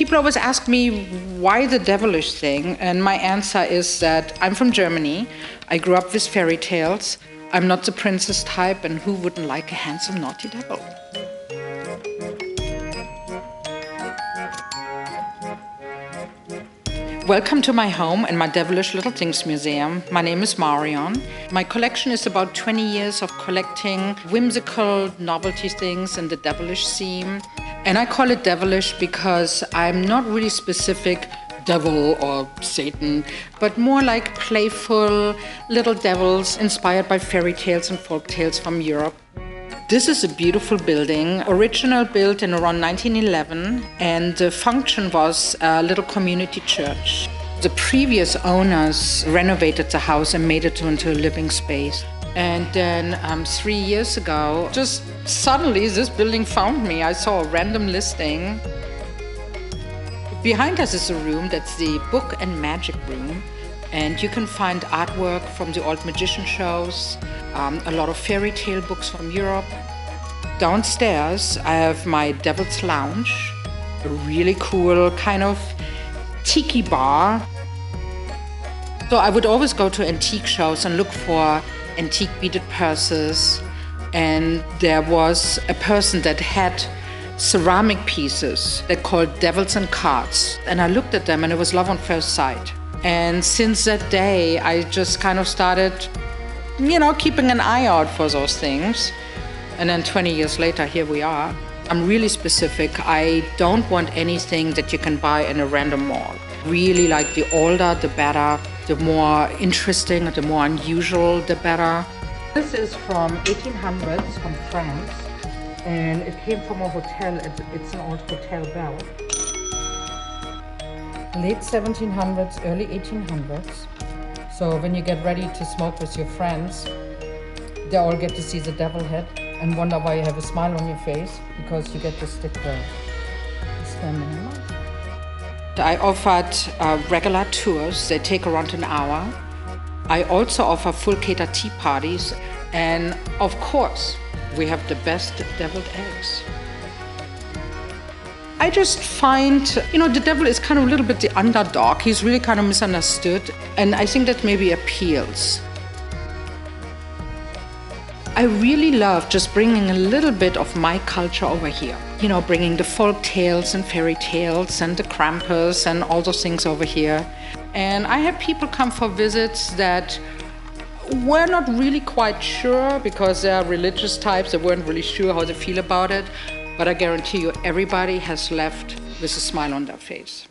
People always ask me why the devilish thing, and my answer is that I'm from Germany. I grew up with fairy tales. I'm not the princess type, and who wouldn't like a handsome, naughty devil? Welcome to my home and my devilish little things museum. My name is Marion. My collection is about 20 years of collecting whimsical novelty things in the devilish theme. And I call it devilish because I'm not really specific devil or Satan, but more like playful little devils inspired by fairy tales and folk tales from Europe. This is a beautiful building, original built in around 1911, and the function was a little community church. The previous owners renovated the house and made it into a living space. And then 3 years ago, just suddenly this building found me. I saw a random listing. Behind us is a room that's the book and magic room. And you can find artwork from the old magician shows, a lot of fairy tale books from Europe. Downstairs, I have my Devil's Lounge, a really cool kind of tiki bar. So I would always go to antique shows and look for antique beaded purses. And there was a person that had ceramic pieces that called devils and cards. And I looked at them and it was love on first sight. And since that day, I just kind of started, keeping an eye out for those things. And then 20 years later, here we are. I'm really specific. I don't want anything that you can buy in a random mall. Really, like, the older, the better. The more interesting, the more unusual, the better. This is from 1800s, from France. And it came from a hotel. It's an old hotel bell. Late 1700s, early 1800s. So when you get ready to smoke with your friends, they all get to see the devil head and wonder why you have a smile on your face, because you get to stick the stem in your mouth. I offered regular tours. They take around an hour. I also offer full cater tea parties. And of course, we have the best deviled eggs. I just find, the devil is kind of a little bit the underdog. He's really kind of misunderstood. And I think that maybe appeals. I really love just bringing a little bit of my culture over here. Bringing the folk tales and fairy tales and the Krampus and all those things over here. And I have people come for visits that were not really quite sure, because they are religious types. They weren't really sure how they feel about it. But I guarantee you, everybody has left with a smile on their face.